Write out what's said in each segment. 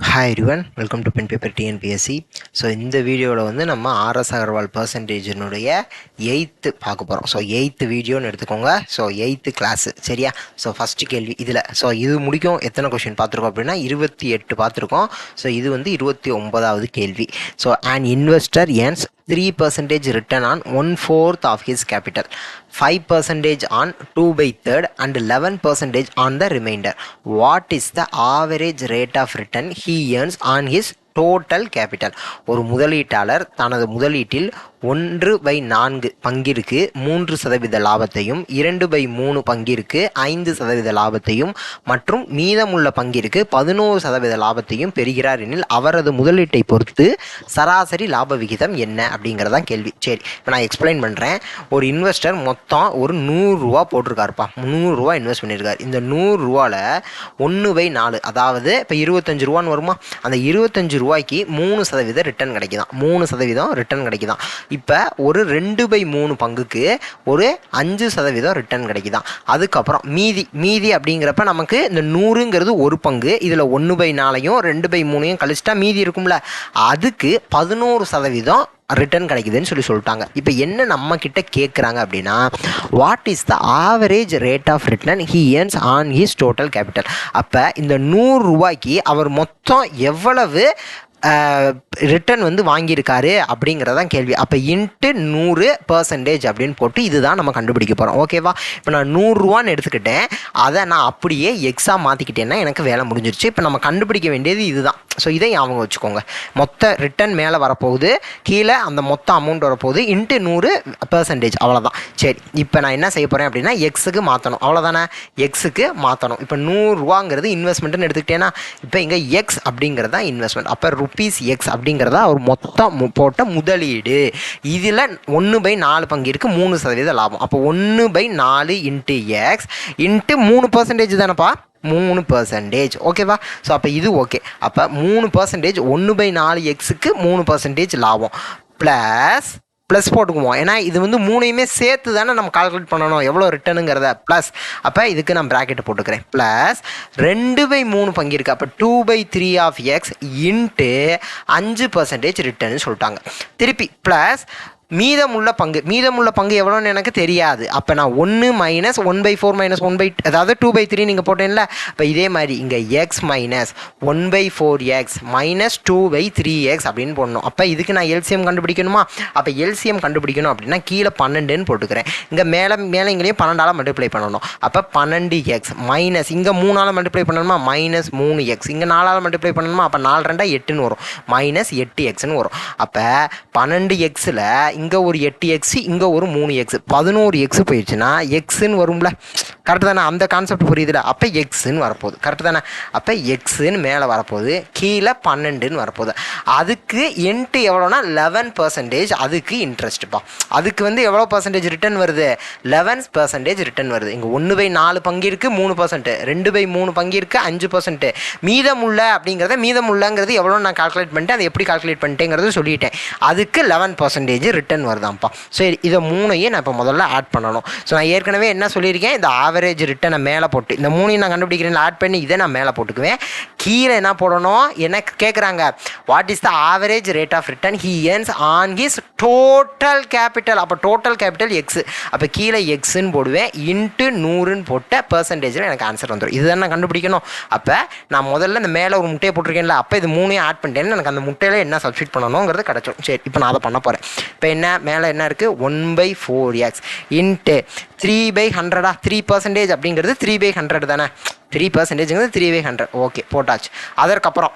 Hi everyone, welcome to pen paper TNPSC. So இந்த வீடியோவில் வந்து நம்ம ஆர்எஸ் அகர்வால் பர்சன்டேஜினுடைய எயித்து பார்க்க போகிறோம். ஸோ எயித்து வீடியோன்னு எடுத்துக்கோங்க. ஸோ எயித்து கிளாஸு சரியா. ஸோ ஃபஸ்ட்டு கேள்வி இதில். ஸோ இது முடிக்கும் எத்தனை கொஷின் பார்த்துருக்கோம் அப்படின்னா 28 பார்த்துருக்கோம். ஸோ இது வந்து 29வது கேள்வி. So and investor earns 3% return on 1/4 of his capital, 5% on 2/3 and 11% on the remainder. What is the average rate of return he earns on his total capital? ஒரு முதலீட்டாளர் தனது முதலீட்டில் 1/4 பங்கிற்கு 3% லாபத்தையும் 2/3 பங்கிற்கு 5% லாபத்தையும் மற்றும் மீதமுள்ள பங்கிற்கு 11% லாபத்தையும் பெறுகிறார் எனில் அவரது முதலீட்டை பொறுத்து சராசரி லாப விகிதம் என்ன அப்படிங்கிறதான் கேள்வி. சரி, இப்போ நான் எக்ஸ்பிளைன் பண்ணுறேன். ஒரு இன்வெஸ்டர் மொத்தம் ஒரு 100 ரூபா போட்டிருக்காருப்பா. 100 ரூபா இன்வெஸ்ட் பண்ணியிருக்காரு. இந்த 100 ரூபாவில் 1/4, அதாவது இப்போ 25 ரூபான்னு வருமா, அந்த 25 ரூபாய்க்கு 3% ரிட்டர்ன் கிடைக்குதான். 3% ரிட்டர்ன் கிடைக்குதான். இப்போ ஒரு 2/3 பங்குக்கு ஒரு 5% ரிட்டர்ன் கிடைக்குதான். அதுக்கப்புறம் மீதி அப்படிங்கிறப்ப நமக்கு இந்த 100ங்கிறது ஒரு பங்கு, இதில் 1/4யும் 2/3யும் கழிச்சிட்டா மீதி இருக்கும்ல, அதுக்கு 11% ரிட்டர்ன் கிடைக்குதுன்னு சொல்லிட்டாங்க. இப்போ என்ன நம்ம கிட்ட கேட்குறாங்க அப்படின்னா, what is the average rate of return he earns on his total capital? அப்போ இந்த 100 ரூபாய்க்கு அவர் மொத்தம் எவ்வளவு ரிட்டர்ன் வந்து வாங்கியிருக்காரு அப்படிங்கிறதான் கேள்வி. அப்போ இன்ட்டு 100% அப்படின்னு போட்டு இதுதான் நம்ம கண்டுபிடிக்க போகிறோம். ஓகேவா? இப்போ நான் 100 ரூபான்னு எடுத்துக்கிட்டேன், அதை நான் அப்படியே எக்ஸாக மாற்றிக்கிட்டேன்னா எனக்கு வேலை முடிஞ்சிருச்சு. இப்போ நம்ம கண்டுபிடிக்க வேண்டியது இதுதான். ஸோ இதை அவங்க வச்சுக்கோங்க. மொத்த ரிட்டர்ன் மேலே வரப்போகுது, கீழே அந்த மொத்த அமௌண்ட் வரப்போகுது, இன்ட்டு 100%, அவ்வளோதான். சரி, இப்போ நான் என்ன செய்ய போகிறேன் அப்படின்னா எக்ஸுக்கு மாற்றணும். அவ்வளோதானே, எக்ஸுக்கு மாற்றணும். இப்போ 100 ரூபாங்கிறது இன்வெஸ்ட்மெண்ட்டுன்னு எடுத்துக்கிட்டேன்னா, இப்போ இங்கே எக்ஸ் அப்படிங்கிறது தான் இன்வெஸ்ட்மெண்ட். அப்போ ருபீஸ் எக்ஸ் அப்படிங்கிறதா ஒரு மொத்தம் போட்ட முதலீடு. இதில் 1/4 பங்கிற்கு 3% லாபம். அப்போ 1/4 இன்ட்டு எக்ஸ் இன்ட்டு 3% தானேப்பா, 3%. ஓகேவா? ஸோ அப்போ இது ஓகே. அப்போ 3%, 1/4 எக்ஸுக்கு 3% லாபம் ப்ளஸ் போட்டுக்குவோம். ஏன்னா இது வந்து 3யுமே சேர்த்து தானே நம்ம கால்குலேட் பண்ணணும் எவ்வளோ ரிட்டனுங்கிறத. ப்ளஸ் அப்போ இதுக்கு நான் ப்ராக்கெட்டை போட்டுக்கிறேன். ப்ளஸ் 2/3 பங்கு இருக்குது. அப்போ 2/3 ஆஃப் எக்ஸ் இன்ட்டு 5% ரிட்டர்னு சொல்லிட்டாங்க. திருப்பி ப்ளஸ் மீதமுள்ள பங்கு எவ்வளோன்னு எனக்கு தெரியாது. அப்போ நான் 1 மைனஸ் 1/4 1 அதாவது 2/3 நீங்கள் போட்டேன்ல. அப்போ இதே மாதிரி இங்கே X minus 1/4x minus 2/3x அப்படின்னு போடணும். அப்போ இதுக்கு நான் எல்சிஎம் கண்டுபிடிக்கணுமா? அப்போ எல்சிஎம் கண்டுபிடிக்கணும் அப்படின்னா கீழே 12ன்னு போட்டுக்கிறேன். இங்கே மேலே இங்கேயும் 12ஆல் மல்டிப்ளை பண்ணணும். அப்போ 12x மைனஸ் இங்கே 3ஆல் மல்டிப்ளை பண்ணணுமா, மைனஸ் 3x, இங்கே 4ஆல் மல்டிப்ளை பண்ணணுமா, அப்போ 4 2 8ன்னு வரும், மைனஸ் 8xன்னு வரும். அப்போ 12xல் இங்கே ஒரு 8x, இங்கே ஒரு 3x, 11x போயிடுச்சுன்னா எக்ஸுன்னு வரும்ல. கரெக்டு தானே? அந்த கான்செப்ட் புரியுதுல? அப்போ எக்ஸுன்னு வரப்போகுது. கரெக்டு தானே? அப்போ எக்ஸுன்னு மேலே வரப்போகுது, கீழே 12ன்னு வரப்போகுது. அதுக்கு இன்ட்டு எவ்வளோனா 11%. அதுக்கு இன்ட்ரெஸ்ட்டுப்பா. அதுக்கு வந்து எவ்வளோ பர்சன்டேஜ் ரிட்டர்ன் வருது? 11% ரிட்டர்ன் வருது. இங்கே 1/4 பங்கிற்கு 3%, 2/3 பங்கிற்கு 5%, மீதமுள்ளங்கிறது எவ்வளோ நான் கால்குலேட் பண்ணிட்டேன். அதை எப்படி கால்குலேட் பண்ணிட்டேங்கிறது சொல்லிட்டேன். அதுக்கு 11% ரிட்டர்ன் வருதான்ப்பா. சரி, இதை 3ஐயும் நான் இப்போ முதல்ல ஆட் பண்ணணும். ஸோ நான் ஏற்கனவே என்ன சொல்லியிருக்கேன், இந்த ஆவரேஜ் ரிட்டனை மேலே போட்டு இந்த 3ஐயும் நான் கண்டுபிடிக்கிறேன், ஆட் பண்ணி இதை நான் மேலே போட்டுக்குவேன். கீழே என்ன போடணும், எனக்கு கேட்குறாங்க what is the average rate of return he earns on his total capital. அப்போ டோட்டல் கேபிட்டல் எக்ஸ், அப்போ கீழே எக்ஸுன்னு போடுவேன், இன்ட்டு 100ன்னு போட்ட பர்சன்டேஜில் எனக்கு ஆன்சர் வந்துடும். இதுதான் நான் கண்டுபிடிக்கணும். அப்போ நான் முதல்ல இந்த மேலே ஒரு முட்டையை போட்டிருக்கேன்ல, அப்போ இது 3ஐயும் ஆட் பண்ணிட்டேன்னு எனக்கு அந்த முட்டையில் என்ன சப்ஸ்டிட் பண்ணணுங்கிறது கிடச்சிடும். சரி, இப்போ நான் அதை பண்ண போகிறேன். இப்போ என்ன மேலே என்ன இருக்குது, 1/4x இன்ட்டு 3/100. 3% அப்படிங்கிறது 3/100 தானே, 3%ங்கிறது 3/100. ஓகே, போட்டாச்சு. அதற்கப்புறம்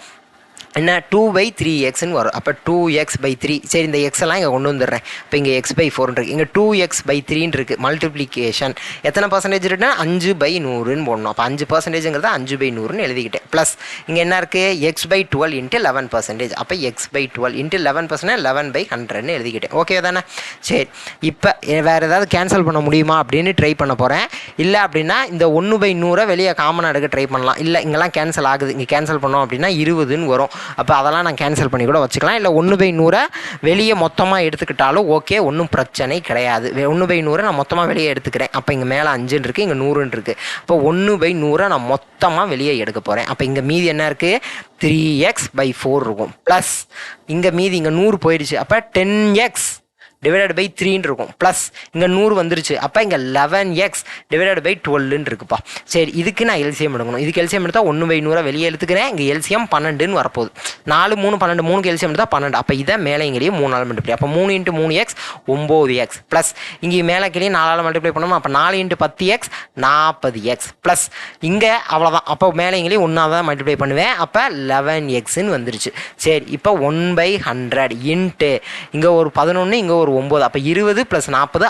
என்ன 2/3xன்னு வரும். அப்போ 2x/3. சரி, இந்த எக்ஸெல்லாம் இங்கே கொண்டு வந்துடுறேன். இப்போ இங்கே x/4 இருக்குது, இங்கே 2x/3 இருக்குது. மல்டிப்ளிகேஷன் எத்தனை பர்சன்டேஜ் இருக்குன்னா 5/100ன்னு போடணும். அப்போ 5%ங்கிறத 5/100ன்னு எழுதிக்கிட்டேன். ப்ளஸ் இங்கே என்ன இருக்குது, x/12 இன்ட்டு 11%. அப்போ x/12 இன்ட்டு 11% 11/100ன்னு எழுதிக்கிட்டேன். ஓகே தானே? சரி, இப்போ வேறு ஏதாவது கேன்சல் பண்ண முடியுமா அப்படின்னு ட்ரை பண்ண போகிறேன். இல்லை அப்படின்னா இந்த 1/100 வெளியே காமனாக எடுக்க ட்ரை பண்ணலாம். இல்லை இங்கெல்லாம் கேன்சல் ஆகுது, இங்கே கேன்சல் பண்ணோம் அப்படின்னா 20ன்னு வரும். அப்போ அதெல்லாம் நான் கேன்சல் பண்ணி கூட வச்சுக்கலாம். இல்லை 1/100 வெளியே மொத்தமாக எடுத்துக்கிட்டாலும் ஓகே, ஒன்றும் பிரச்சனை கிடையாது. 1/100 நான் மொத்தமாக வெளியே எடுத்துக்கிறேன். அப்போ இங்கே மேலே 5 இருக்குது, இங்கே 100 இருக்குது. அப்போ 1/100 நான் மொத்தமாக வெளியே எடுக்க போகிறேன். அப்போ இங்கே மீதி என்ன இருக்குது? 3x/4 இருக்கும். ப்ளஸ் இங்கே மீதி இங்கே 100 போயிடுச்சு. அப்போ 10x டிவைடட் பை 3 இருக்கும். ப்ளஸ் இங்கே 100 வந்துருச்சு. அப்போ இங்கே 11x டிவைடட் பை 12 இருக்குப்பா. சரி, இதுக்கு நான் எல்சிஎம் எடுக்கணும். இதுக்கு எல்சிஎம் எடுத்தால் 1/100 வெளியே எடுத்துக்கிறேன். இங்கே எல்சிஎம் 12ன்னு வரப்போகுது. 4 3 12, 3க்கு எல்சிஎம் எடுத்தால் 12. அப்போ இதை மேலே இங்கேயும் 3 மல்டிப்ளை. அப்போ 3 × 3x 9x ப்ளஸ் இங்கே மேலே கீழே 4 மல்டிப்ளை பண்ணணும். அப்போ 4 × 10x 40x ப்ளஸ் இங்கே அவ்வளோதான். அப்போ மேலே இங்கேயும் 1 தான் மல்டிப்ளை பண்ணுவேன். அப்போ 11xன்னு வந்துருச்சு. சரி, இப்போ 1/100 இன்ட்டு இங்கே ஒரு 11, இங்கே ஒரு 9. அப்போ 20 + 40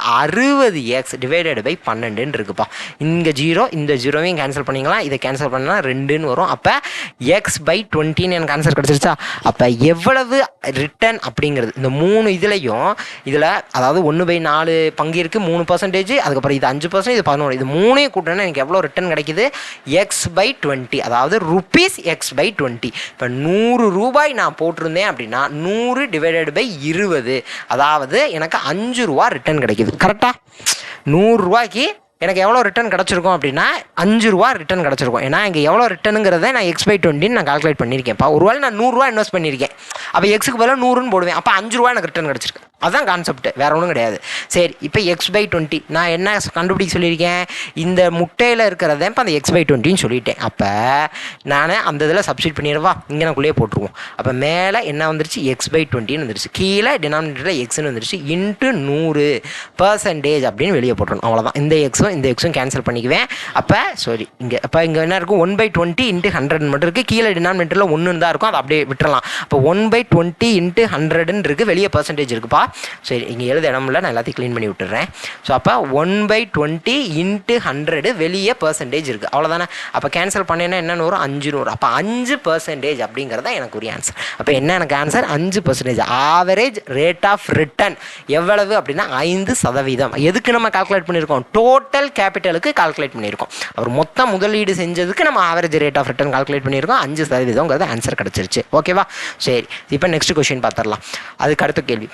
60x டிவைடட் பை 12 இருக்குப்பா. இங்கே 0, இந்த 0வையும் கேன்சல் பண்ணிக்கலாம். இதை கேன்சல் பண்ணால் 2ன்னு வரும். அப்போ x/20 எனக்கு ஆன்சர் கிடச்சிருச்சா? அப்போ எவ்வளவு ரிட்டர்ன் அப்படிங்கிறது இந்த 3 இதுலையும் இதில் அதாவது 1/4 பங்கு இருக்குது, 3%. அதுக்கப்புறம் இது 5%, இது 11. இது 3ஐயும் கூட்டினா எனக்கு எவ்வளோ ரிட்டர்ன் கிடைக்குது? x/20, அதாவது ருபீஸ் x/20. இப்போ 100 ரூபாய் நான் போட்டிருந்தேன் அப்படின்னா 100 டிவைடட் பை 20, அதாவது எனக்கு 5 ரூபா ரிட்டர்ன் கிடைக்குது. கரெக்டாக 100 ரூபாய்க்கு எனக்கு எவ்வளோ ரிட்டர்ன் கிடச்சிருக்கும் அப்படின்னா 5 ரூபா ரிட்டர்ன் கிடச்சிருக்கும். ஏன்னா இங்கே எவ்வளோ ரிட்டனுங்கிறத நான் x/20 நான் கால்குலேட் பண்ணியிருக்கேன்ப்பா. ஒருவேளை நான் 100 ரூபா இன்வெஸ்ட் பண்ணியிருக்கேன். அப்போ எக்ஸுக்கு பதிலாக 100ன்னு போடுவேன். அப்போ 5 ரூபா எனக்கு ரிட்டர்ன் கிடச்சிருக்கு. அதுதான் கான்செப்ட், வேறு ஒன்றும் கிடையாது. சரி, இப்போ x/20 நான் என்ன கண்டுபிடிக்க சொல்லியிருக்கேன்? இந்த முட்டையில் இருக்கிறத இப்போ அந்த x/20ன்னு சொல்லிட்டேன். அப்போ நான் அந்த இதில் சப்ஸ்டிட் பண்ணிடுவா, இங்கே நாக்குள்ளேயே போட்டுருவோம். அப்போ மேலே என்ன வந்துருச்சு? x/20ன்னு வந்துருச்சு. கீழே டினாமினேட்டரில் எக்ஸ்ன்னு வந்துருச்சு. இன்ட்டு 100% அப்படின்னு வெளியே போட்டுருணும். அவ்வளோதான். இந்த எக்ஸும் கேன்சல் பண்ணிக்குவேன். அப்போ சாரி, இங்கே என்ன இருக்கும்? 1/20 × 100 மட்டும் இருக்குது. கீழே டினாமினேட்டரில் 1 தான் இருக்கும். அதை அப்படியே விட்டுறலாம். அப்போ 1/20 × 100 இருக்குது. வெளியே பர்சன்டேஜ் இருக்குப்பா. சரி, இங்கே எழுத இடமில்ல, நான் எல்லாத்தையும் க்ளீன் பண்ணி விட்டுறேன். ஸோ அப்போ 1/20 × 100 வெளியே பர்சன்டேஜ் இருக்குது. அவ்வளோதானே? அப்போ கேன்சல் பண்ணேன்னா என்னென்னு வரும்? 5ன்னு வரும். அப்போ 5% அப்படிங்கிறத எனக்கு ஒரு ஆன்சர். அப்போ என்ன எனக்கு answer? 5%. Average rate of return எவ்வளவு அப்படின்னா 5%. எதுக்கு நம்ம கால்குலேட் பண்ணியிருக்கோம்? டோட்டல் கேபிட்டலுக்கு கால்குலேட் பண்ணியிருக்கோம். அவர் மொத்த முதலீடு செஞ்சதுக்கு நம்ம average rate of return calculate பண்ணியிருக்கோம். 5%ங்கிறது ஆன்சர் கிடச்சிருச்சு. ஓகேவா? சரி, இப்போ நெக்ஸ்ட் கொஸ்டின் பார்த்துடலாம். அதுக்கு அடுத்த கேள்வி.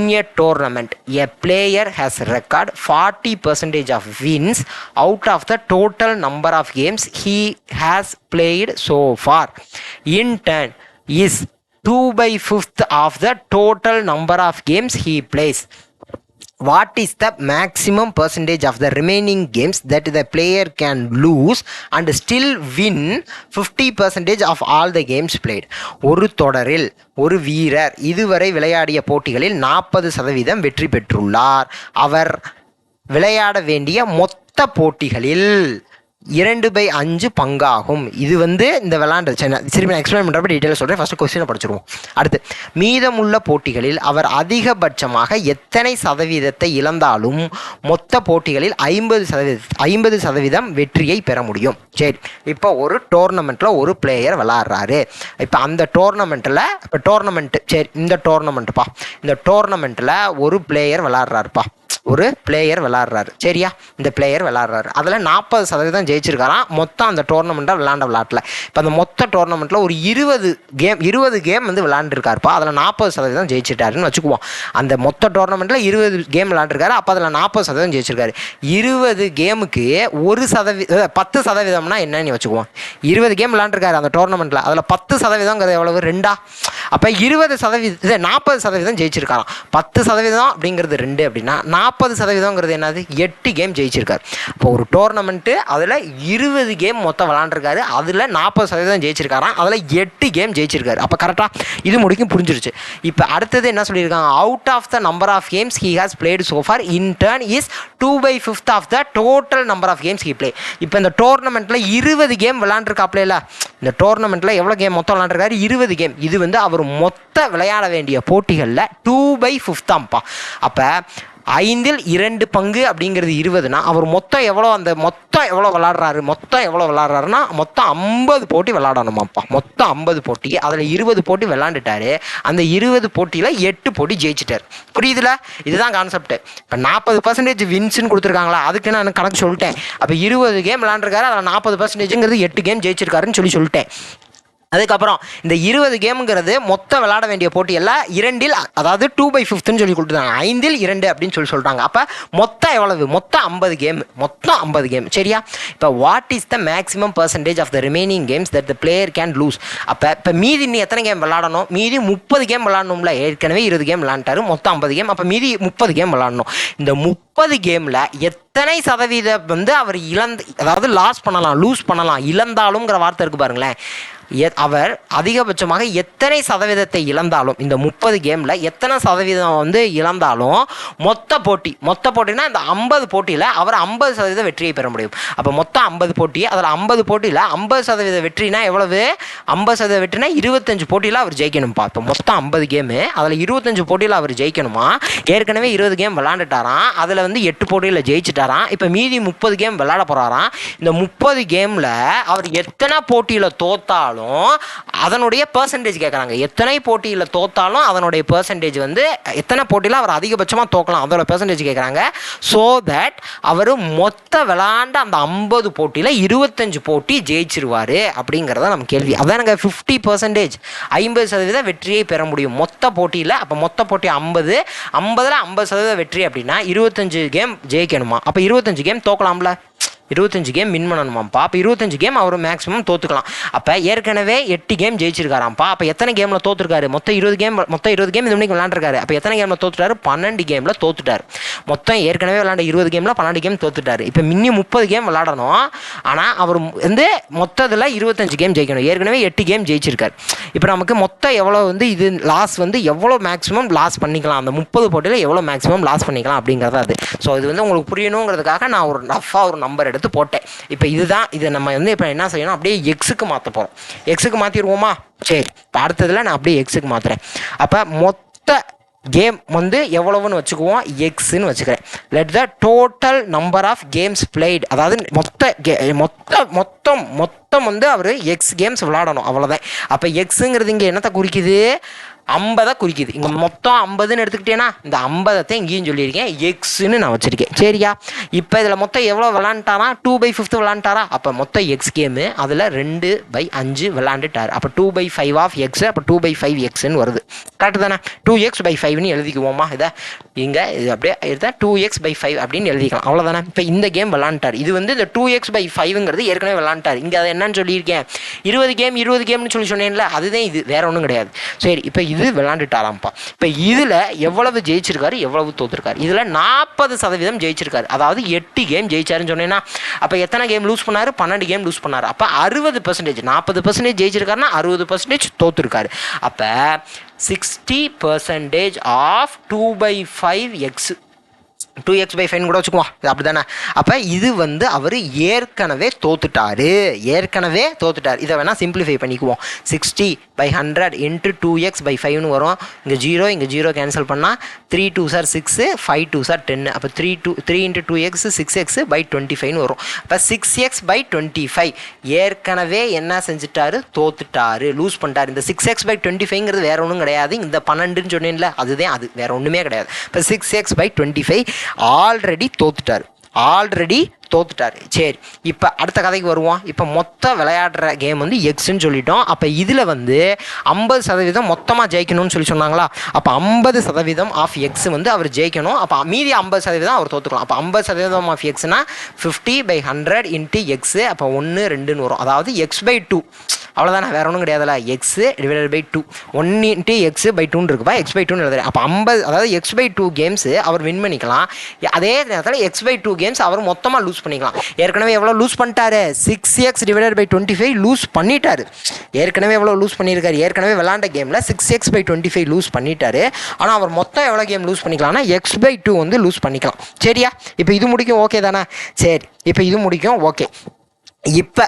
In a tournament, a player has record 40% of wins out of the total number of games he has played so far. In turn, is 2/5 of the total number of games he plays. What is the maximum percentage of the remaining games that the player can lose and still win 50% of all the games played? ஒரு தொடரில் ஒரு வீரர் இதுவரை விளையாடிய போட்டிகளில் 40% வெற்றி பெற்றுள்ளார். அவர் விளையாட வேண்டிய மொத்த போட்டிகளில் 2/5 பங்காகும். இது இந்த விளையாண்டு சரி, நான் எக்ஸ்பிளைன் பண்ணுறப்ப டீட்டெயிலாக சொல்கிறேன். ஃபஸ்ட்டு கொஸ்டினை படிச்சிருவோம். அடுத்து, மீதமுள்ள போட்டிகளில் அவர் அதிகபட்சமாக எத்தனை சதவீதத்தை இழந்தாலும் மொத்த போட்டிகளில் 50% வெற்றியை பெற முடியும். சரி, இப்போ ஒரு டோர்னமெண்ட்டில் ஒரு பிளேயர் விளாட்றாரு. இப்போ அந்த டோர்னமெண்ட்டில் சரி, இந்த டோர்னமெண்ட்டில் ஒரு பிளேயர் விளாட்றாருப்பா. சரியா? இந்த பிளேயர் விளாட்றாரு. அதில் 40% ஜெயிச்சிருக்காராம் மொத்தம் அந்த டோர்னமெண்ட்டாக விளாட்டில். இப்போ அந்த மொத்த டோர்னமெண்ட்டில் ஒரு 20 கேம் விளாண்டுருக்காருப்பா. அதில் 40% ஜெயிச்சிட்டாருன்னு வச்சுக்குவோம். அந்த மொத்த டோர்னமெண்ட்டில் 20 கேம் விளாண்டுருக்காரு. அப்போ அதில் 40% ஜெயிச்சிருக்காரு. 20 கேமுக்கு 10%னா என்னன்னு வச்சுக்குவோம். 20 கேம் விளாண்டுருக்காரு அந்த டோர்னமெண்ட்டில். அதில் 10%ங்கிறது எவ்வளவு? 2. அப்போ 40% ஜெயிச்சிருக்காராம். 10% அப்படிங்கிறது 2 அப்படின்னா 40%ங்கிறது என்னது? 8 கேம் ஜெயிச்சிருக்காரு. இப்போ ஒரு டோர்னமெண்ட்டு அதில் 20 கேம் மொத்தம் விளாண்டுருக்காரு. அதில் 40% ஜெயிச்சிருக்காராம். அதில் 8 கேம் ஜெயிச்சிருக்காரு. அப்போ கரெக்டாக இது முடிக்கும் புரிஞ்சிருச்சு. இப்போ அடுத்தது என்ன சொல்லியிருக்காங்க? Out of the number of games he has played so far in turn is 2/5 of the total number of games he play. இப்போ இந்த டோர்னமெண்ட்டில் 20 கேம் விளாண்டுருக்காப்ல. இந்த டோர்னமெண்ட்டில் எவ்வளோ கேம் மொத்தம் விளாண்டுருக்காரு? 20 கேம். இது அவர் மொத்த விளையாட வேண்டிய போட்டிகளில் 2/5 தான்ப்பா. அப்போ 2 பங்கு அப்படிங்கிறது 20னா அவர் மொத்தம் எவ்வளோ விளாடுறாருன்னா மொத்தம் 50 போட்டி விளாடணுமாப்பா. மொத்தம் 50 போட்டி. அதில் 20 போட்டி விளாண்டுட்டாரு. அந்த 20 போட்டியில் 8 போட்டி ஜெயிச்சிட்டார். புரியுதுல? இதுதான் கான்செப்ட். இப்போ 40% வின்ஸ்ன்னு கொடுத்துருக்காங்களா, அதுக்கு நான் கணக்கு சொல்லிட்டேன். அப்போ 20 கேம் விளாண்டுருக்காரு. அதில் 40%ங்கிறது 8 கேம் ஜெயிச்சிருக்காருன்னு சொல்லிட்டேன். அதுக்கப்புறம் இந்த 20 கேமுங்கிறது மொத்தம் விளையாட வேண்டிய போட்டியெல்லாம் 2 அதாவது 2/5 சொல்லி கொடுத்துருக்காங்க. 5 2 அப்படின்னு சொல்லிட்டாங்க. அப்போ மொத்தம் எவ்வளவு? மொத்தம் 50 கேம். மொத்தம் 50 கேம். சரியா? இப்போ what is the maximum percentage of the remaining games that the player can lose? இப்போ மீதி இன்னும் எத்தனை கேம் விளாடணும்? மீதி 30 கேம் விளாடணும்ல. ஏற்கனவே 20 கேம் விளாண்டாரு, மொத்தம் 50 கேம். அப்போ மீதி 30 கேம் விளாடணும். இந்த 30 கேமில் எத்தனை சதவீதம் அவர் அதாவது லூஸ் பண்ணலாம், இழந்தாலும்ங்கிற வார்த்தை இருக்கு பாருங்களேன். அவர் அதிகபட்சமாக எத்தனை சதவீதத்தை இழந்தாலும், இந்த 30 கேமில் எத்தனை சதவீதம் இழந்தாலும் மொத்த போட்டினா இந்த 50 போட்டியில் அவர் 50% வெற்றியை பெற முடியும். அப்போ மொத்தம் 50 போட்டி, அதில் 50 போட்டியில் 50% வெற்றினா எவ்வளவு? 50% வெற்றினா 25 போட்டியில் அவர் ஜெயிக்கணும்ப்பா. இப்போ மொத்தம் 50 கேமு, அதில் 25 போட்டியில் அவர் ஜெயிக்கணுமா? ஏற்கனவே 20 கேம் விளாண்டுட்டாராம், அதில் 8 போட்டியில் ஜெயிச்சுட்டாராம். இப்போ மீதி 30 கேம் விளாட போகிறாராம். இந்த 30 கேமில் அவர் எத்தனை போட்டியில் தோத்தாலும் அதனுடைய பெர்சன்டேஜ் கேட்குறாங்க. எத்தனை போட்டியில் தோத்தாலும் அதனுடைய பெர்சன்டேஜ் எத்தனை போட்டியில் அவர் அதிகபட்சமாக தோக்கலாம், அதோட பெர்சன்டேஜ் கேட்குறாங்க. ஸோ தட் அவர் மொத்த விளாண்ட அந்த 50 போட்டியில் 25 போட்டி ஜெயிச்சிருவார் அப்படிங்கிறத நம்ம கேள்வி. அதான் எனக்கு 50%, 50% வெற்றியை பெற முடியும் மொத்த போட்டியில். அப்போ மொத்த போட்டி 50, 50ல் 50% வெற்றி அப்படின்னா 25 கேம் ஜெயிக்கணுமா? அப்போ 25 கேம் தோக்கலாம்ல. 25 கேம் வின் பண்ணணுமாப்பா. அப்போ 25 கேம் அவர் மேக்ஸிமம் தோற்றுக்கலாம். அப்போ ஏற்கனவே 8 கேம் ஜெயிச்சிருக்காராம்ப்பா. அப்போ எத்தனை கேமில் தோற்றுருக்காரு? மொத்தம் 20 கேம் இது மணிக்கு விளாண்டுருக்காரு. அப்போ எத்தனை கேமில் தோற்றுட்டாரு? 12 கேமில் தோற்றுட்டார். மொத்தம் ஏற்கனவே விளாண்ட 20 கேமில் 12 கேம் தோற்றுட்டார். இப்போ மின்னி 30 கேம் விளாடணும். ஆனால் அவர் மொத்தத்தில் 25 கேம் ஜெயிக்கணும். ஏற்கனவே 8 கேம் ஜெயிச்சிருக்காரு. இப்போ நமக்கு மொத்தம் எவ்வளோ இது லாஸ் எவ்வளோ மேக்ஸிமம் லாஸ் பண்ணிக்கலாம், அந்த 30 போட்டியில் எவ்வளோ மேக்ஸிமம் லாஸ் பண்ணிக்கலாம் அப்படிங்கிறது அது. ஸோ இது உங்களுக்கு புரியணுங்கிறதுக்காக நான் ஒரு ரஃபாக ஒரு நம்பர் எடுத்து போட்டேன். இப்போ இதை நம்ம இப்போ என்ன செய்யணும்? அப்படியே எக்ஸுக்கு மாற்ற போகிறோம். எக்ஸுக்கு மாற்றிடுவோமா? சரி, இப்போ அடுத்ததில் நான் அப்படியே எக்ஸுக்கு மாற்றுறேன். அப்போ மொத்த கேம் எவ்வளவுன்னு வச்சுக்குவோம்? எக்ஸ்ன்னு வச்சுக்கிறேன். Let the total number of games played, அதாவது மொத்தம் அவர் எக்ஸ் கேம்ஸ் விளாடணும், அவ்வளோதான். அப்போ எக்ஸுங்கிறது இங்கே என்னத்தை குறிக்குது? 50 குறிக்குது. இங்கே மொத்தம் 50ன்னு எடுத்துக்கிட்டேன்னா இந்த 50 இங்கேயும் சொல்லியிருக்கேன், எக்ஸ்ன்னு நான் வச்சுருக்கேன். சரியா? இப்போ இதில் மொத்தம் எவ்வளோ விளாண்டாரா? 2/5 விளாண்டாரா? அப்போ மொத்தம் எக்ஸ் கேமு, அதில் 2/5 விளாண்டுட்டார். அப்போ 2/5 ஆஃப் எக்ஸ், அப்போ 2/5 எக்ஸ்ன்னு வருது. கரெக்டு தானே? 2x/5ன்னு எழுதிக்குவோமா? இதை இங்கே இது அப்படியே எடுத்தால் 2x/5 அப்படின்னு எழுதிக்கலாம், அவ்வளோதானே. இப்போ இந்த கேம் விளாண்டார். இது இந்த 2x/5ங்கிறது ஏற்கனவே விளாண்டார். இங்கே அதை என்னன்னு சொல்லியிருக்கேன்? 20 கேம்னு சொன்னேன்ல, அதுதான் இது, வேற ஒன்றும் கிடையாது. சரி, இப்போ இது விளாண்டுட்டாராம்ப்பா. இப்போ இதில் எவ்வளவு ஜெயிச்சிருக்காரு, எவ்வளவு தோற்றுருக்காரு? இதில் 40% ஜெயிச்சிருக்காரு. அதாவது 8 கேம் ஜெயிச்சாருன்னு சொன்னேன்னா, அப்போ எத்தனை கேம் லூஸ் பண்ணார்? 12 கேம் லூஸ் பண்ணார். அப்போ 60%, 40% ஜெயிச்சிருக்காருன்னா 60% தோற்றுருக்காரு. அப்போ 60% ஆஃப் 2/5 எக்ஸ், 2x/5 கூட வச்சுக்குவோம், இது அப்படி தானே. அப்போ இது அவர் ஏற்கனவே தோத்துட்டாரு. இதை வேணால் சிம்பிளிஃபை பண்ணிக்குவோம். 60/100 × 2x/5ன்னு வரும். இங்கே 0 கேன்சல் பண்ணால் 3 2s are 6, 5 2s are 10. அப்போ 3 × 2x 6x/25ன்னு வரும். அப்போ 6x/25 ஏற்கனவே என்ன செஞ்சுட்டாரு? தோத்துட்டாரு, லூஸ் பண்ணிட்டாரு. இந்த 6x/25ங்கிறது வேற ஒன்றும் கிடையாது, இந்த 12ன்னு சொன்னேன்ல, அதுதான் அது, வேற ஒன்றுமே கிடையாது. இப்போ 6x/25 ஆல்ரெடி தோத்துட்டாரு. சரி, இப்போ அடுத்த கதைக்கு வருவோம். இப்போ மொத்த விளையாடுற கேம் எக்ஸ்ன்னு சொல்லிட்டோம். அப்போ இதில் 50% மொத்தமாக ஜெயிக்கணும்னு சொன்னாங்களா? அப்போ 50% ஆஃப் எக்ஸ் அவர் ஜெயிக்கணும். அப்போ மீதி 50% அவர் தோத்துக்கலாம். அப்போ 50% ஆஃப் எக்ஸ்னா 50/100 × எக்ஸு. அப்போ 1 2ன்னு வரும். அதாவது x/2, அவ்வளோதானே, வேற ஒன்றும் கிடையாதுல்ல. எக்ஸ் /2, 1 × x/2 இருக்குப்பா, x/2ன்னு எழுதுறேன். அப்போ 50, அதாவது x/2 கேம்ஸ் அவர் வின் பண்ணிக்கலாம். அதே நேரத்தில் x/2 கேம்ஸ் அவர் மொத்தமாக லூஸ் பண்ணிக்கலாம். ஏற்கனவே எவ்வளோ லூஸ் பண்ணிட்டாரு? 6x/25 லூஸ் பண்ணிட்டாரு. ஏற்கனவே எவ்வளோ லூஸ் பண்ணியிருக்காரு? ஏற்கனவே விளாண்ட கேமில் 6x/25 லூஸ் பண்ணிட்டாரு. ஆனால் அவர் மொத்தம் எவ்வளோ கேம் லூஸ் பண்ணிக்கலாம்னா x/2 லூஸ் பண்ணிக்கலாம். சரியா? இப்போ இது முடிக்கும், ஓகே தானே? சரி, இப்போ இது முடிக்கும், ஓகே. இப்போ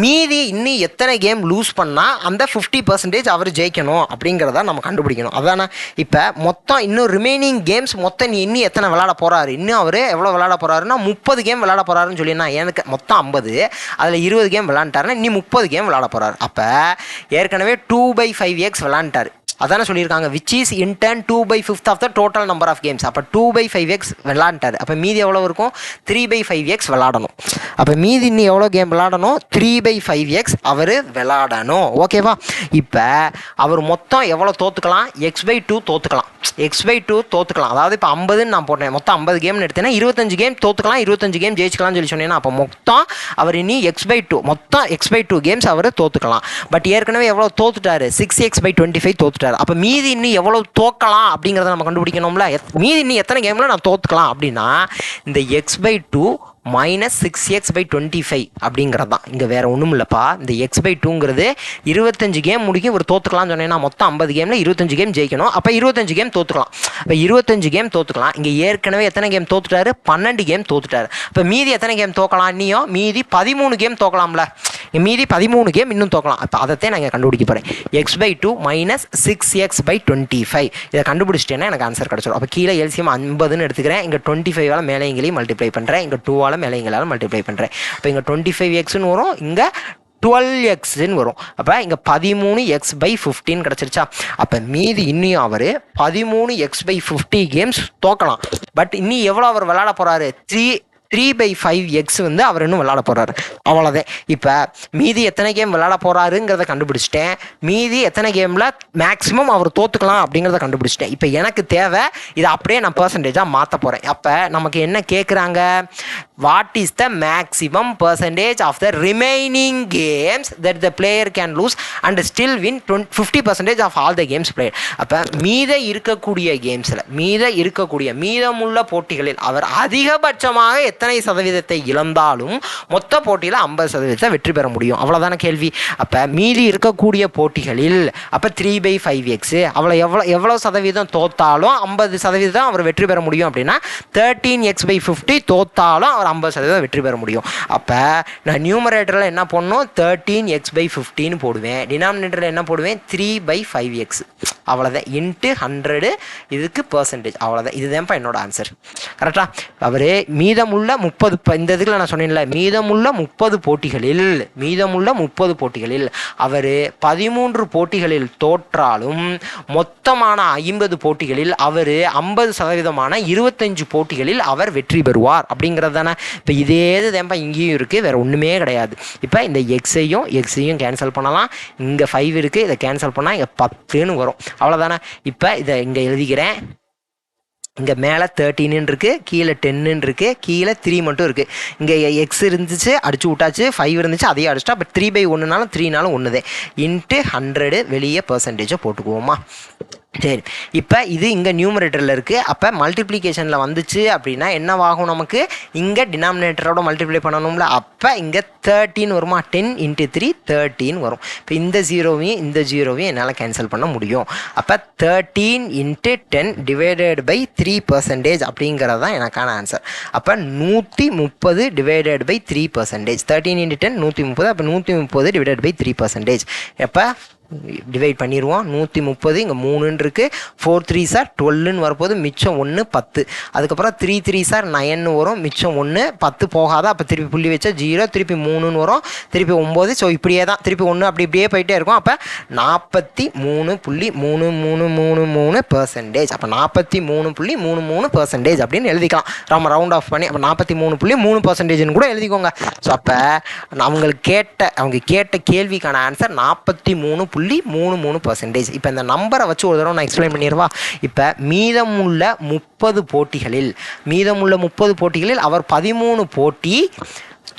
மீதி இன்னும் எத்தனை கேம் லூஸ் பண்ணால் அந்த 50% அவர் ஜெயிக்கணும் அப்படிங்கிறத நம்ம கண்டுபிடிக்கணும், அதானே. இப்போ மொத்தம் இன்னும் ரிமைனிங் கேம்ஸ் மொத்தம் இன்னும் எத்தனை விளாட போகிறாரு? இன்னும் அவர் எவ்வளோ விளாட போகிறாருன்னா 30 கேம் விளாட போகிறாருன்னு சொல்லினா, எனக்கு மொத்தம் 50, அதில் 20 கேம் விளாண்டாருன்னா இன்னும் 30 கேம் விளாட போகிறாரு. அப்போ ஏற்கனவே 2/5x விளாண்டாரு. அதானே சொல்லியிருக்காங்க, which is in turn 2/5 of the total number of games. அப்போ 2/5x விளாண்டாரு. அப்போ மீதி எவ்வளோ இருக்கும்? 3/5x விளாடணும். அப்போ மீதி இன்னும் எவ்வளோ கேம் விளாடணும்? 3/5x அவர் விளாடணும். ஓகேவா? இப்போ அவர் மொத்தம் எவ்வளோ தோற்றுக்கலாம்? x/2 தோற்றுக்கலாம். x/2 தோற்றுக்கலாம். அதாவது இப்போ 50ன்னு நான் போட்டேன், மொத்தம் 50 கேம்னு எடுத்தேன்னா 25 கேம் தோற்றுக்கலாம், 25 கேம் ஜெயிச்சுக்கலாம்னு சொல்லி சொன்னேன்னா அப்போ மொத்தம் அவர் இனி x/2 மொத்தம் x/2 கேம்ஸ் அவர் தோற்றுக்கலாம். பட் ஏற்கனவே எவ்வளோ தோத்துட்டாரு? 6x/25 தோத்துட்டாரு. அப்போ மீதி இன்னும் எவ்வளோ தோக்கலாம் அப்படிங்கிறத நம்ம கண்டுபிடிக்கணும்ல. மீதி இன்னும் எத்தனை கேமில் நான் தோற்றுக்கலாம் அப்படின்னா இந்த x/2 மைனஸ் 6x/25 அப்படிங்கிறது தான். இங்கே வேறு ஒன்றும் இல்லைப்பா. இந்த x/2ங்கிறது 25 கேம் முடிக்கும் இவர் தோற்றுக்கலாம்னு சொன்னேன்னா மொத்தம் 50 கேமில் 25 கேம் ஜெயிக்கணும். அப்போ 25 கேம் தோற்றுக்கலாம். இப்போ 25 கேம் தோற்றுக்கலாம். இங்கே ஏற்கனவே எத்தனை கேம் தோத்துட்டாரு? 12 கேம் தோத்துட்டாரு. இப்போ மீதி எத்தனை கேம் தோக்கலாம்? இன்னும் மீதி 13 கேம் தோக்கலாம்ல. மீதி 13 கேம் இன்னும் தோக்கலாம். இப்போ அதைத்தான் நான் கண்டுபிடிக்க போகிறேன். x/2 மைனஸ் 6x/25 இதை கண்டுபிடிச்சிட்டேன்னா எனக்கு ஆன்சர் கிடச்சிடும். அப்போ கீழே எல்சிஎம் 50ன்னு எடுத்துக்கிறேன். இங்கே 25 மேலே எங்கேயும் மல்டிப்ளை பண்ணுறேன். இங்கே 2 மேலே எங்களால் மல்டிப்ளை பண்ணுறேன். அப்போ இங்கே 25xன்னு வரும், இங்கே 12xன்னு வரும். அப்போ இங்கே 13x/15 கிடச்சிருச்சா? அப்போ மீதி இன்னும் அவர் 13x/50 கேம்ஸ் தோக்கலாம். பட் இன்னும் எவ்வளோ அவர் விளாட போகிறாரு? 3/5x வந்து அவர் இன்னும் விளாட போகிறாரு. அவ்வளோதான். இப்போ மீதி எத்தனை கேம் விளாட போகிறாருங்கிறத கண்டுபிடிச்சிட்டேன். மீதி எத்தனை கேமில் மேக்ஸிமம் அவர் தோற்றுக்கலாம் அப்படிங்கிறத கண்டுபிடிச்சிட்டேன். இப்போ எனக்கு தேவை இதை அப்படியே நான் பர்சன்டேஜாக மாற்ற போகிறேன். அப்போ நமக்கு என்ன கேட்குறாங்க? What is the maximum percentage of the remaining games that the player can lose and still win 50% of all the games player. அப்போ இருக்கக்கூடிய கேம்ஸில் மீதமுள்ள போட்டிகளில் அவர் அதிகபட்சமாக எத்தனை சதவீதத்தை இழந்தாலும் மொத்த போட்டியில் 50% வெற்றி பெற முடியும். அவ்வளோதான கேள்வி. அப்போ மீதி இருக்கக்கூடிய போட்டிகளில் அப்போ 3/5x அவ்வளோ எவ்வளோ சதவீதம் தோத்தாலும் 50% அவர் வெற்றி பெற முடியும். அப்படின்னா 13x/50 தோத்தாலும் அவர் 50% வெற்றி பெற முடியும். அப்போ நான் நியூமரேட்டரில் என்ன பண்ணணும்? 13x/15 போடுவேன். டினாமினேட்டரில் என்ன போடுவேன்? 3/5x. அவ்வளோதான். இன்ட்டு 100 இதுக்கு பர்சன்டேஜ். அவ்வளோதான். இதுதான்ப்பா என்னோட ஆன்சர். கரெக்டாக? அவர் மீதமுள்ள 30 இந்த இதுல நான் சொன்னேன்ல, மீதமுள்ள 30 போட்டிகளில் அவர் 13 போட்டிகளில் தோற்றாலும் மொத்தமான 50 போட்டிகளில் அவர் 50% 25 போட்டிகளில் அவர் வெற்றி பெறுவார் அப்படிங்கிறது தானே. இப்போ இதே இதுதான்ப்பா இங்கேயும் இருக்குது, வேறு ஒன்றுமே கிடையாது. இப்போ இந்த எக்ஸையும் கேன்சல் பண்ணலாம். இங்கே 5 இருக்குது, இதை கேன்சல் பண்ணால் இங்கே 10ன்னு வரும். அவ்வளோதானே. இப்போ இதை இங்கே எழுதிக்கிறேன். இங்கே மேலே 13 இருக்குது, கீழே 10 இருக்குது, கீழே 3 மட்டும் இருக்குது. இங்கே எக்ஸ் இருந்துச்சு, அடிச்சு விட்டாச்சு. 5 இருந்துச்சு, அதையும் அடிச்சிட்டா. பட் 3/1னாலும் 3னாலும் 1 தான். இன்ட்டு 100 வெளியே பர்சன்டேஜை போட்டுக்குவோமா? சரி. இப்போ இது இங்கே நியூமரேட்டரில் இருக்குது. அப்போ மல்டிப்ளிகேஷனில் வந்துச்சு அப்படின்னா என்னவாகும்? நமக்கு இங்கே டினாமினேட்டரோட மல்டிப்ளை பண்ணணும்ல. அப்போ இங்கே 13 வருமா? 10 × 3 13 வரும். இப்போ இந்த ஜீரோவையும் என்னால் கேன்சல் பண்ண முடியும். அப்போ 13 × 10 டிவைடட் பை 3% அப்படிங்கிறது தான் எனக்கான ஆன்சர். அப்போ 130 டிவைடட் பை 3%. 13 × 10 130. அப்போ 130 டிவைடட் பை 3%. எப்போ டிவைட் பண்ணிடுவோம். 130 இங்கே 3 இருக்குது. 4 3s are 12ன்னு வரப்போது. மிச்சம் 1 10. அதுக்கப்புறம் 3 3s are 9 வரும். மிச்சம் 1 10 போகாத. அப்போ திருப்பி புள்ளி வச்சா 0, திருப்பி 3ன்னு வரும், திருப்பி 9. ஸோ இப்படியே தான் திருப்பி 1 இப்படியே போயிட்டே இருக்கும். அப்போ 43.333%. அப்போ 43.33% அப்படின்னு எழுதிக்கலாம் நம்ம ரவுண்ட் ஆஃப் பண்ணி. அப்போ 43.3% கூட எழுதிக்கோங்க. ஸோ அப்போ அவங்க கேட்ட கேள்விக்கான ஆன்சர் 43.33%. இப்போ இந்த நம்பரை வச்சு ஒரு தடவை நான் எக்ஸ்பிளைன் பண்ணிடுவா. இப்போ மீதமுள்ள 30 போட்டிகளில் அவர் 13 போட்டி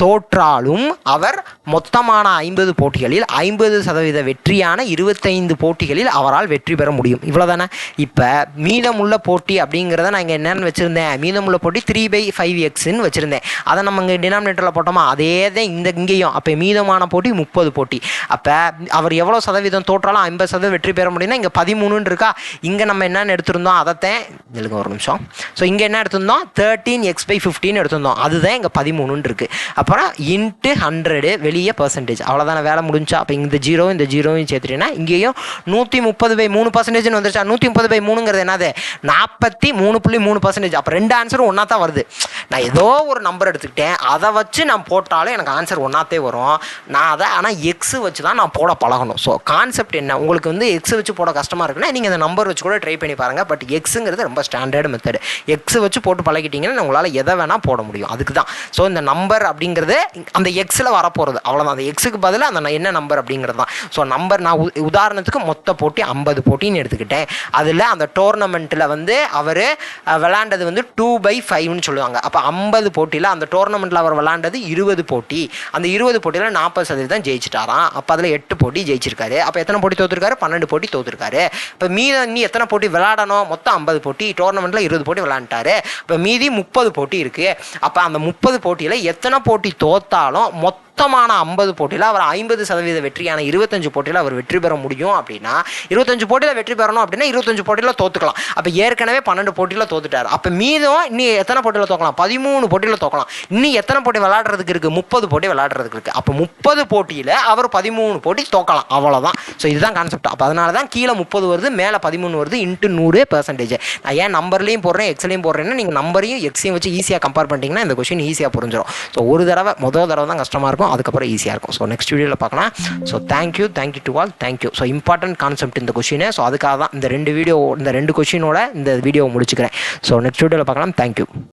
தோற்றாலும் அவர் மொத்தமான 50 போட்டிகளில் 50% வெற்றியான 25 போட்டிகளில் அவரால் வெற்றி பெற முடியும். இவ்வளோதானே. இப்போ மீதமுள்ள போட்டி அப்படிங்கிறத நான் இங்கே என்னென்னு வச்சுருந்தேன்? மீதமுள்ள போட்டி 3/5xன்னு வச்சுருந்தேன். அதை நம்ம இங்கே டினாமினேட்டரில் போட்டோமா? அதே தான் இங்கேயும். அப்போ மீதமான போட்டி 30 போட்டி. அப்போ அவர் எவ்வளோ சதவீதம் தோற்றாலும் 50% வெற்றி பெற முடியும்னா இங்கே 13 இருக்கா? இங்கே நம்ம என்னென்னு எடுத்திருந்தோம்? அதைத்தான் எழுதுங்க ஒரு நிமிஷம். ஸோ இங்கே என்ன எடுத்திருந்தோம்? 13x/15 எடுத்திருந்தோம். அதுதான் இங்கே 13 இருக்குது. அப்புறம் இன்ட்டு 100 வெளியே பர்சன்டேஜ். அவ்வளோதான வேலை முடிஞ்சா. அப்போ இந்த ஜீரோவும் சேர்த்துட்டீங்கன்னா இங்கேயும் 130/3% வந்துருச்சா. 130/3ங்கிறது என்னது 43.3%. அப்போ 2 ஆன்சரும் ஒன்றா தான் வருது. நான் ஏதோ ஒரு நம்பர் எடுத்துக்கிட்டேன், அதை வச்சு நான் போட்டாலும் எனக்கு ஆன்சர் ஒன்றாத்தே வரும். நான் அதை ஆனால் எக்ஸு வச்சு தான் நான் போட பழகணும். ஸோ கான்செப்ட் என்ன, உங்களுக்கு வந்து எக்ஸ் வச்சு போட கஷ்டமாக இருக்குன்னா நீங்கள் இந்த நம்பர் வச்சு கூட ட்ரை பண்ணி பாருங்கள். பட் எக்ஸுங்கிறது ரொம்ப ஸ்டாண்டர்டு மெத்தடு. எக்ஸ் வச்சு போட்டு பழகிட்டிங்கன்னா உங்களால் எதை வேணால் போட முடியும். அதுக்கு தான். ஸோ இந்த நம்பர் அப்படிங்கிறது அந்த எக்ஸில் வரப்போகிறது, அவ்வளோதான். அந்த எக்ஸுக்கு பதிலாக அந்த என்ன நம்பர் அப்படிங்கிறது தான். ஸோ நம்பர் நான் உதாரணத்துக்கு மொத்த போட்டி 50 போட்டின்னு எடுத்துக்கிட்டேன். அதில் அந்த டோர்னமெண்ட்டில் வந்து அவர் விளாண்டது வந்து 2/5ன்னு சொல்லுவாங்க. அப்போ 50 போட்டியில் அந்த டோர்னமெண்ட்டில் அவர் விளாண்டது 20 போட்டி. அந்த 20 போட்டியில் 40% ஜெயிச்சிட்டாராம். அப்போ அதில் 8 போட்டி ஜெயிச்சிருக்காரு. அப்போ எத்தனை போட்டி தோற்றுருக்காரு? 12 போட்டி தோற்றுருக்காரு. இப்போ மீதி எத்தனை போட்டி விளையாடணும்? மொத்தம் 50 போட்டி. டோர்னமெண்ட்டில் 20 போட்டி விளையாண்டாரு. இப்போ மீதி 30 போட்டி இருக்குது. அப்போ அந்த 30 போட்டியில் எத்தனை போட்டி தோத்தாலும் மொத்தமான 50 போட்டியில் அவர் 50% வெற்றியான 25 போட்டியில் அவர் வெற்றி பெற முடியும். அப்படின்னா 25 போட்டியில் வெற்றி பெறணும் அப்படின்னா 25 போட்டியில் தோற்றுக்கலாம். அப்போ ஏற்கனவே 12 போட்டியில் தோத்துட்டார். அப்போ மீதம் இன்னும் எத்தனை போட்டியில் தோக்கலாம்? 13 போட்டியில் தோக்கலாம். இன்னும் எத்தனை போட்டி விளையாடுறதுக்கு இருக்குது? 30 போட்டி விளையாடுறதுக்கு இருக்குது. அப்போ 30 போட்டியில் அவர் 13 போட்டி தோக்கலாம். அவ்வளோதான். ஸோ இதுதான் கான்செப்ட். அப்போ அதனால தான் கீழே 30 வருது, மேலே 13 வருது, இன்ட்டு 100%. நான் ஏன் நம்பர்லையும் போடுறேன், எக்ஸ்லையும் போடுறேன்னா நீங்கள் நம்பரையும் எக்ஸையும் வச்சு ஈஸியாக கம்பேர் பண்ணிட்டீங்கன்னா இந்த கொஸ்டின் ஈஸியாக புரிஞ்சிடும். ஸோ ஒரு தடவை முதல் தடவை தான் கஷ்டமாக இருக்கும், அதுக்கப்புறம் ஈஸியாக இருக்கும். ஸோ நெக்ஸ்ட் வீடியோவில் பார்க்கலாம். So thank you to all. Thank you. So important concept இந்த கொஸ்டின். ஸோ அதுக்காக தான் இந்த 2 கொஸ்டினோட இந்த வீடியோவை முடிச்சுக்கிறேன். ஸோ நெக்ஸ்ட் வீடியோவில் பார்க்கலாம். தேங்க்யூ.